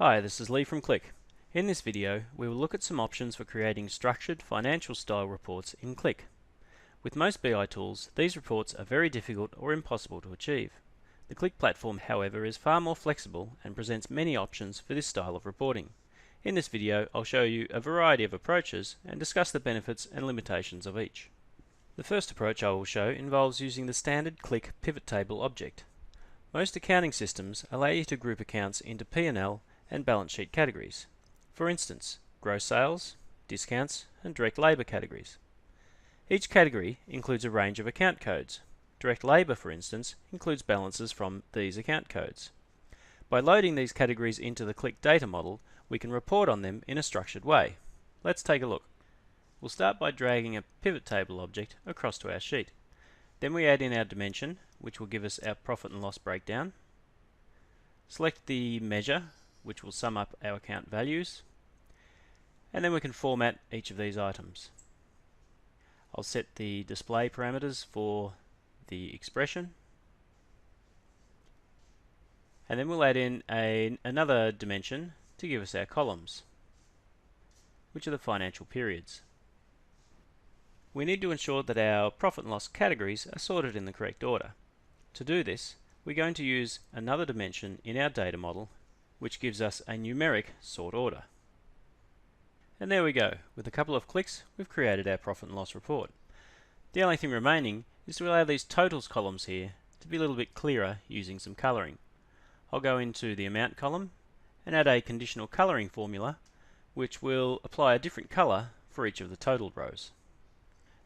Hi, this is Lee from Qlik. In this video, we will look at some options for creating structured financial style reports in Qlik. With most BI tools, these reports are very difficult or impossible to achieve. The Qlik platform, however, is far more flexible and presents many options for this style of reporting. In this video, I'll show you a variety of approaches and discuss the benefits and limitations of each. The first approach I will show involves using the standard Qlik pivot table object. Most accounting systems allow you to group accounts into P&L and balance sheet categories. For instance, gross sales, discounts, and direct labour categories. Each category includes a range of account codes. Direct labour, for instance, includes balances from these account codes. By loading these categories into the Qlik data model, we can report on them in a structured way. Let's take a look. We'll start by dragging a pivot table object across to our sheet. Then we add in our dimension, which will give us our profit and loss breakdown. Select the measure, which will sum up our account values, and then we can format each of these items. I'll set the display parameters for the expression, and then we'll add in another dimension to give us our columns, which are the financial periods. We need to ensure that our profit and loss categories are sorted in the correct order. To do this, we're going to use another dimension in our data model, which gives us a numeric sort order. And there we go. With a couple of clicks, we've created our profit and loss report. The only thing remaining is to allow these totals columns here to be a little bit clearer using some colouring. I'll go into the amount column and add a conditional colouring formula, which will apply a different colour for each of the total rows.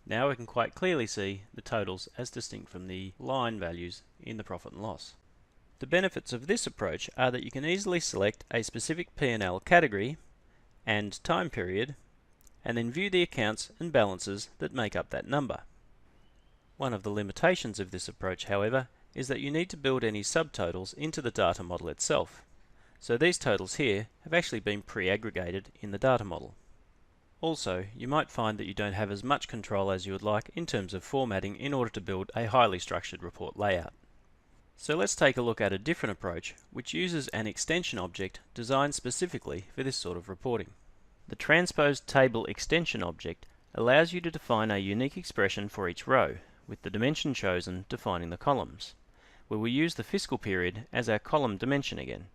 Now we can quite clearly see the totals as distinct from the line values in the profit and loss. The benefits of this approach are that you can easily select a specific P&L category and time period, and then view the accounts and balances that make up that number. One of the limitations of this approach, however, is that you need to build any subtotals into the data model itself. So these totals here have actually been pre-aggregated in the data model. Also, you might find that you don't have as much control as you would like in terms of formatting in order to build a highly structured report layout. So let's take a look at a different approach which uses an extension object designed specifically for this sort of reporting. The transposed table extension object allows you to define a unique expression for each row, with the dimension chosen defining the columns. We will use the fiscal period as our column dimension again.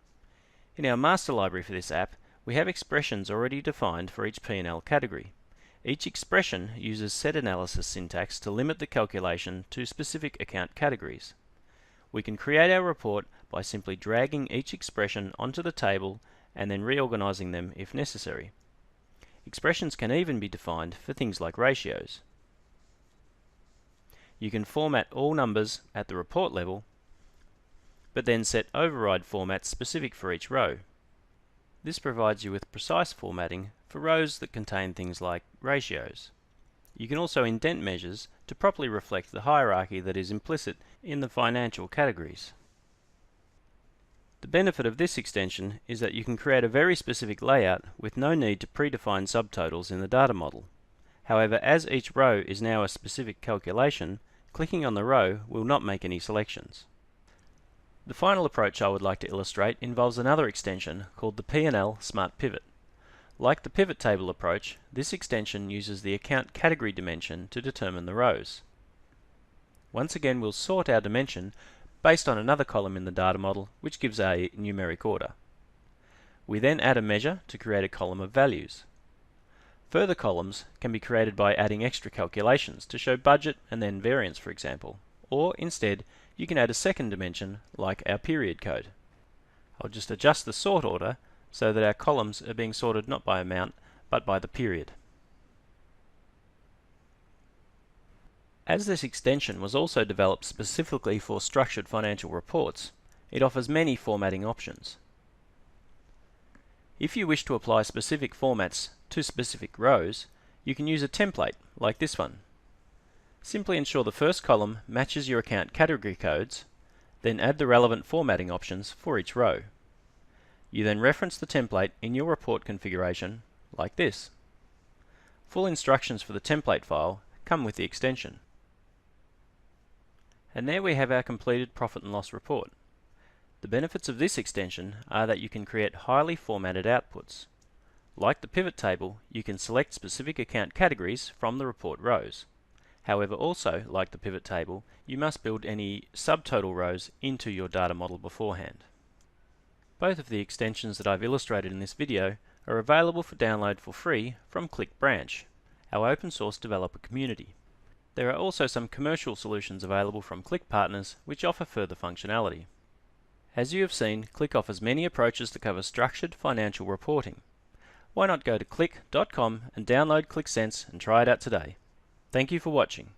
In our master library for this app, we have expressions already defined for each P&L category. Each expression uses set analysis syntax to limit the calculation to specific account categories. We can create our report by simply dragging each expression onto the table and then reorganizing them if necessary. Expressions can even be defined for things like ratios. You can format all numbers at the report level, but then set override formats specific for each row. This provides you with precise formatting for rows that contain things like ratios. You can also indent measures to properly reflect the hierarchy that is implicit in the financial categories. The benefit of this extension is that you can create a very specific layout with no need to predefine subtotals in the data model. However, as each row is now a specific calculation, clicking on the row will not make any selections. The final approach I would like to illustrate involves another extension called the P&L Smart Pivot. Like the pivot table approach, this extension uses the account category dimension to determine the rows. Once again, we'll sort our dimension based on another column in the data model, which gives a numeric order. We then add a measure to create a column of values. Further columns can be created by adding extra calculations to show budget and then variance, for example. Or instead, you can add a second dimension like our period code. I'll just adjust the sort order so that our columns are being sorted not by amount, but by the period. As this extension was also developed specifically for structured financial reports, it offers many formatting options. If you wish to apply specific formats to specific rows, you can use a template like this one. Simply ensure the first column matches your account category codes, then add the relevant formatting options for each row. You then reference the template in your report configuration like this. Full instructions for the template file come with the extension. And there we have our completed profit and loss report. The benefits of this extension are that you can create highly formatted outputs. Like the pivot table, you can select specific account categories from the report rows. However, also, like the pivot table, you must build any subtotal rows into your data model beforehand. Both of the extensions that I've illustrated in this video are available for download for free from Qlik branch, our open source developer community. There are also some commercial solutions available from Qlik partners which offer further functionality. As you have seen, Qlik offers many approaches to cover structured financial reporting. Why not go to qlik.com and download Qlik Sense and try it out today. Thank you for watching.